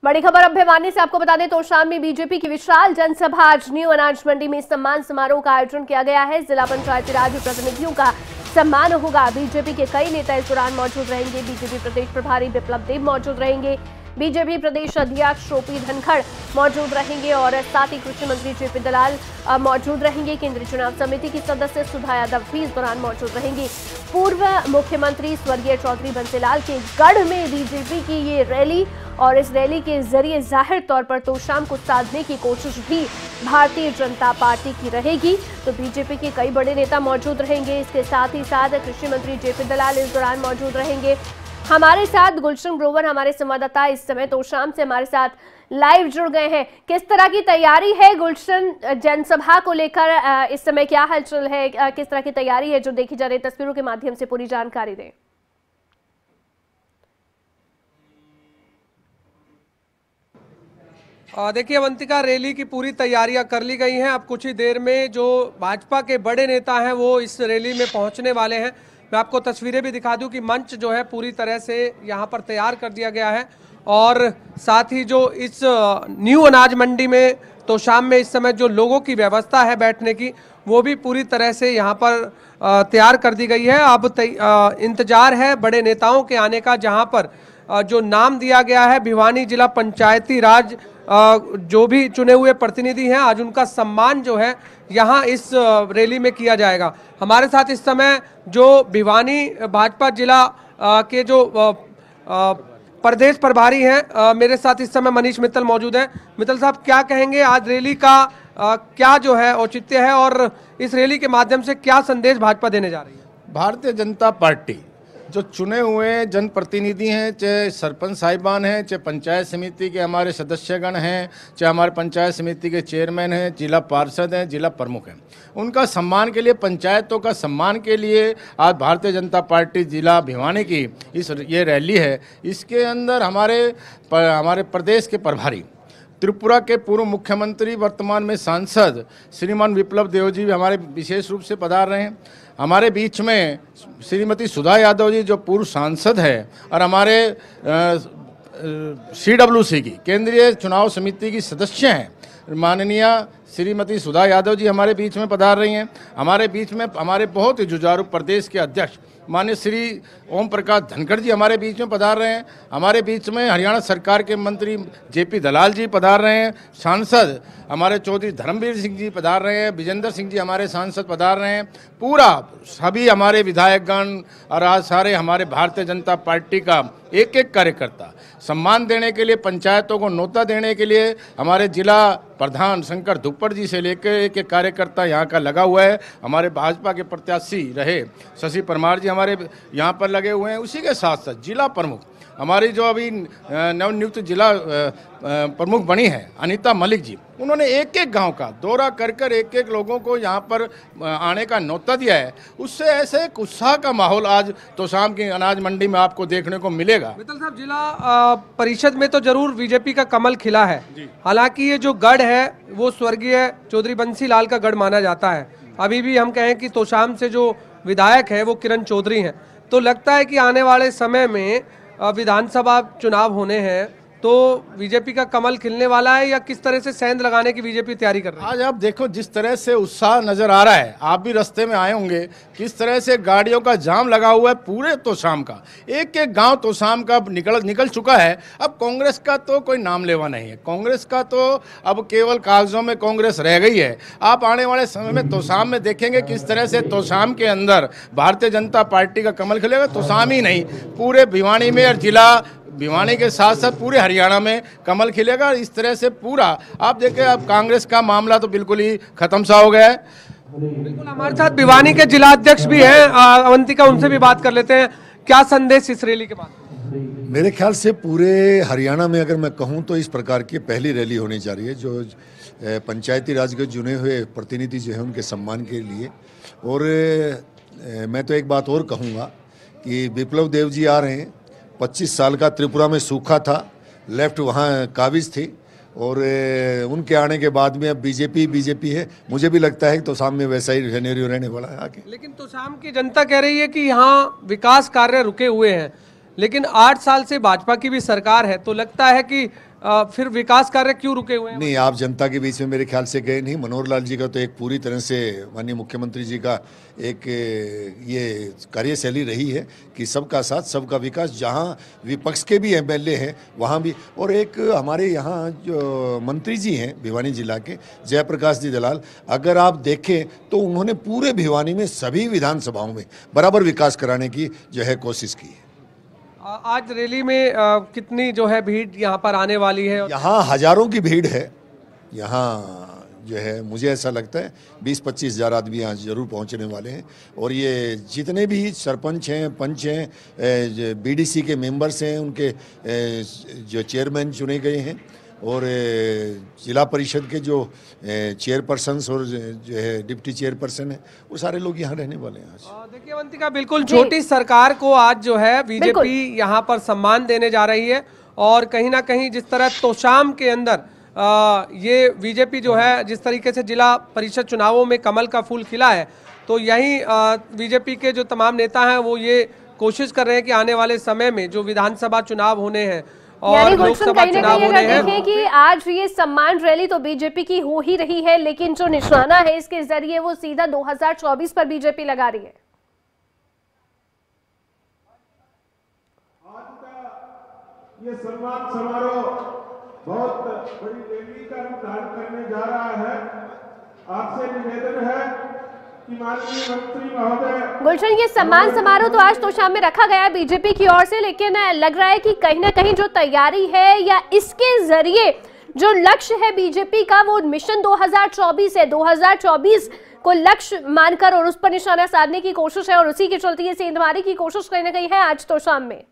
बड़ी खबर अब भिवानी से आपको बता दें तो शाम में बीजेपी की विशाल जनसभा आज न्यू अनाज मंडी में सम्मान समारोह का आयोजन किया गया है। जिला पंचायती राज प्रतिनिधियों का सम्मान होगा। बीजेपी के कई नेता इस दौरान मौजूद रहेंगे। बीजेपी प्रदेश प्रभारी विप्लव देव मौजूद रहेंगे। बीजेपी प्रदेश अध्यक्ष ओपी धनखड़ मौजूद रहेंगे और साथ ही कृषि मंत्री जेपी दलाल मौजूद रहेंगे। केंद्रीय चुनाव समिति की सदस्य सुधा यादव भी इस दौरान मौजूद रहेंगी। पूर्व मुख्यमंत्री स्वर्गीय चौधरी बंसीलाल के गढ़ में बीजेपी की ये रैली और इस रैली के जरिए जाहिर तौर पर तोशाम को साधने की कोशिश भी भारतीय जनता पार्टी की रहेगी। तो बीजेपी के कई बड़े नेता मौजूद रहेंगे। इसके साथ ही साथ कृषि मंत्री जेपी दलाल इस दौरान मौजूद रहेंगे। हमारे साथ गुलशन ग्रोवर हमारे संवाददाता इस समय तोशाम से हमारे साथ लाइव जुड़ गए हैं। किस तरह की तैयारी है गुलशन, जनसभा को लेकर इस समय क्या हलचल है, किस तरह की तैयारी है जो देखी जा रही है? तस्वीरों के माध्यम से पूरी जानकारी दें। देखिए अवंतिका, रैली की पूरी तैयारियां कर ली गई हैं। अब कुछ ही देर में जो भाजपा के बड़े नेता हैं वो इस रैली में पहुंचने वाले हैं। मैं आपको तस्वीरें भी दिखा दूं कि मंच जो है पूरी तरह से यहां पर तैयार कर दिया गया है और साथ ही जो इस न्यू अनाज मंडी में तो शाम में इस समय जो लोगों की व्यवस्था है बैठने की वो भी पूरी तरह से यहां पर तैयार कर दी गई है। अब इंतजार है बड़े नेताओं के आने का, जहां पर जो नाम दिया गया है भिवानी जिला पंचायती राज जो भी चुने हुए प्रतिनिधि हैं आज उनका सम्मान जो है यहाँ इस रैली में किया जाएगा। हमारे साथ इस समय जो भिवानी भाजपा जिला के जो प्रदेश प्रभारी हैं मेरे साथ इस समय मनीष मित्तल मौजूद हैं। मित्तल साहब, क्या कहेंगे आज रैली का क्या जो है औचित्य है और इस रैली के माध्यम से क्या संदेश भाजपा देने जा रही है? भारतीय जनता पार्टी जो चुने हुए जनप्रतिनिधि हैं, चाहे सरपंच साहिबान हैं, चाहे पंचायत समिति के हमारे सदस्यगण हैं, चाहे हमारे पंचायत समिति के चेयरमैन हैं, जिला पार्षद हैं, जिला प्रमुख हैं, उनका सम्मान के लिए, पंचायतों का सम्मान के लिए आज भारतीय जनता पार्टी जिला भिवानी की ये रैली है। इसके अंदर हमारे प्रदेश के प्रभारी, त्रिपुरा के पूर्व मुख्यमंत्री, वर्तमान में सांसद श्रीमान विप्लव देव जी भी हमारे विशेष रूप से पधार रहे हैं। हमारे बीच में श्रीमती सुधा यादव जी जो पूर्व सांसद है और हमारे CWC की केंद्रीय चुनाव समिति की सदस्य हैं, माननीय श्रीमती सुधा यादव जी हमारे बीच में पधार रही हैं। हमारे बीच में हमारे बहुत ही जुझारू प्रदेश के अध्यक्ष माननीय श्री ओम प्रकाश धनखड़ जी हमारे बीच में पधार रहे हैं। हमारे बीच में हरियाणा सरकार के मंत्री जेपी दलाल जी पधार रहे हैं। सांसद हमारे चौधरी धर्मवीर सिंह जी पधार रहे हैं। विजेंद्र सिंह जी हमारे सांसद पधार रहे हैं। पूरा सभी हमारे विधायकगण और आज सारे हमारे भारतीय जनता पार्टी का एक एक कार्यकर्ता सम्मान देने के लिए, पंचायतों को न्योता देने के लिए हमारे जिला प्रधान शंकर धुप्पड़ जी से लेकर एक एक कार्यकर्ता यहाँ का लगा हुआ है। हमारे भाजपा के प्रत्याशी रहे शशि परमार जी हमारे यहाँ पर लगे हुए हैं। उसी के साथ साथ जिला प्रमुख हमारी जो अभी नवनियुक्त जिला प्रमुख बनी है अनीता मलिक जी, उन्होंने एक एक गांव का दौरा कर कर एक एक लोगों को यहाँ पर आने का न्योता दिया है। उससे ऐसे एक उत्साह का माहौल आज तो शाम की अनाज मंडी में आपको देखने को मिलेगा। मित्तल साहब, जिला परिषद में तो जरूर बीजेपी का कमल खिला है, हालांकि ये जो गढ़ है वो स्वर्गीय चौधरी बंसीलाल का गढ़ माना जाता है। अभी भी हम कहें कि तोशाम से जो विधायक है वो किरण चौधरी हैं, तो लगता है कि आने वाले समय में विधानसभा चुनाव होने हैं तो बीजेपी का कमल खिलने वाला है या किस तरह से सेंध लगाने की बीजेपी तैयारी कर रही है? आज आप देखो जिस तरह से उत्साह नजर आ रहा है, आप भी रास्ते में आए होंगे, किस तरह से गाड़ियों का जाम लगा हुआ है पूरे तोशाम का। एक एक गांव तोशाम का निकल चुका है। अब कांग्रेस का तो कोई नाम लेवा नहीं है। कांग्रेस का तो अब केवल कागजों में कांग्रेस रह गई है। आप आने वाले समय में तोशाम में देखेंगे किस तरह से तोशाम के अंदर भारतीय जनता पार्टी का कमल खिलेगा। तोशाम ही नहीं, पूरे भिवानी में और जिला भिवानी के साथ साथ पूरे हरियाणा में कमल खिलेगा। इस तरह से पूरा आप देखें, अब कांग्रेस का मामला तो बिल्कुल ही खत्म सा हो गया है। बिल्कुल, हमारे साथ भिवानी के जिला अध्यक्ष भी हैं अवंतिका, उनसे भी बात कर लेते हैं। क्या संदेश इस रैली के बाद? मेरे ख्याल से पूरे हरियाणा में अगर मैं कहूं तो इस प्रकार की पहली रैली होनी जा रही है जो पंचायती राज के चुने हुए प्रतिनिधि जो है उनके सम्मान के लिए। और मैं तो एक बात और कहूँगा कि विप्लव देव जी आ रहे हैं। 25 साल का त्रिपुरा में सूखा था, लेफ्ट वहाँ काबिज थी और उनके आने के बाद में अब बीजेपी है। मुझे भी लगता है कि तोशाम में वैसा ही सिनेरियो रहने वाला है आगे। लेकिन तोशाम की जनता कह रही है कि यहाँ विकास कार्य रुके हुए हैं, लेकिन 8 साल से भाजपा की भी सरकार है, तो लगता है कि फिर विकास कार्य क्यों रुके हुए हैं? नहीं, आप जनता के बीच में मेरे ख्याल से गए नहीं। मनोहर लाल जी का तो एक पूरी तरह से माननीय मुख्यमंत्री जी का एक ये कार्यशैली रही है कि सबका साथ सबका विकास, जहां विपक्ष के भी एमएलए हैं वहां भी। और एक हमारे यहाँ जो मंत्री जी हैं भिवानी जिला के, जयप्रकाश जी दलाल, अगर आप देखें तो उन्होंने पूरे भिवानी में सभी विधानसभाओं में बराबर विकास कराने की जो है कोशिश की है। आज रैली में कितनी जो है भीड़ यहाँ पर आने वाली है? यहाँ हजारों की भीड़ है। यहाँ जो है मुझे ऐसा लगता है 20-25 हज़ार आदमी यहाँ जरूर पहुँचने वाले हैं। और ये जितने भी सरपंच हैं, पंच हैं, बीडीसी के मेंबर्स हैं, उनके जो चेयरमैन चुने गए हैं, और जिला परिषद के जो चेयरपर्सन्स और जो है डिप्टी चेयरपर्सन है, वो सारे लोग यहाँ रहने वाले हैं आज। देखिए अवंतिका, बिल्कुल छोटी सरकार को आज जो है बीजेपी यहाँ पर सम्मान देने जा रही है। और कहीं ना कहीं जिस तरह तोशाम के अंदर ये बीजेपी जो है जिस तरीके से जिला परिषद चुनावों में कमल का फूल खिला है, तो यही बीजेपी के जो तमाम नेता हैं वो ये कोशिश कर रहे हैं कि आने वाले समय में जो विधानसभा चुनाव होने हैं और लोकसभा चुनाव होने हैं, देखें कि आज ये सम्मान रैली तो बीजेपी की हो ही रही है, लेकिन जो निशाना है इसके जरिए वो सीधा 2024 पर बीजेपी लगा रही है। आज का ये सम्मान समारोह बहुत बड़ी रैली का रूप धारण करने जा रहा है। आपसे निवेदन है कि माननीय मंत्री महोदय, गुलशन, ये सम्मान समारोह तो आज तोशाम में रखा गया है बीजेपी की ओर से, लेकिन लग रहा है कि कहीं ना कहीं जो तैयारी है या इसके जरिए जो लक्ष्य है बीजेपी का वो मिशन 2024 है, 2024 को लक्ष्य मानकर और उस पर निशाना साधने की कोशिश है, और उसी के चलते ये सेंधमारी की कोशिश कहीं ना कहीं है आज तोशाम में।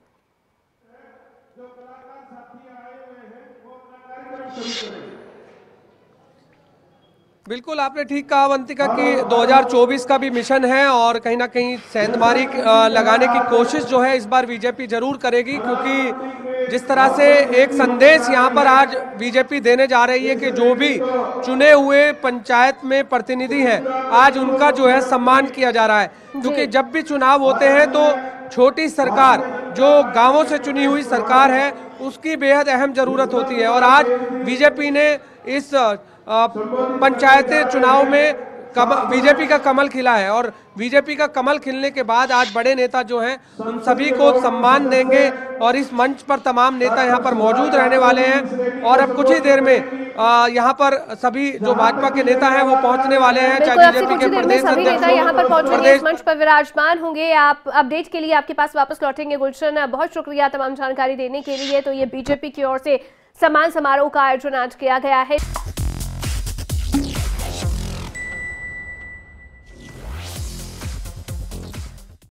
जो कलाकार साथी आए हुए हैं वो अपना कार्यक्रम शुरू करें। बिल्कुल आपने ठीक कहा अवंतिका कि 2024 का भी मिशन है और कहीं ना कहीं सेंधमारी लगाने की कोशिश जो है इस बार बीजेपी जरूर करेगी, क्योंकि जिस तरह से एक संदेश यहाँ पर आज बीजेपी देने जा रही है कि जो भी चुने हुए पंचायत में प्रतिनिधि हैं आज उनका जो है सम्मान किया जा रहा है। क्योंकि जब भी चुनाव होते हैं तो छोटी सरकार जो गांवों से चुनी हुई सरकार है उसकी बेहद अहम जरूरत होती है। और आज बीजेपी ने इस पंचायती चुनाव में बीजेपी का कमल खिला है, और बीजेपी का कमल खिलने के बाद आज बड़े नेता जो हैं उन सभी को सम्मान देंगे और इस मंच पर तमाम नेता यहां पर मौजूद रहने वाले हैं। और अब कुछ ही देर में यहां पर सभी जो भाजपा के नेता हैं वो पहुंचने वाले हैं, चाहे बीजेपी के प्रदेश अध्यक्ष यहां पर पहुंचेंगे, इस मंच पर विराजमान होंगे। आप अपडेट के लिए आपके पास वापस लौटेंगे। गुलशन, बहुत शुक्रिया तमाम जानकारी देने के लिए। तो ये बीजेपी की ओर से सम्मान समारोह का आयोजन आज किया गया है।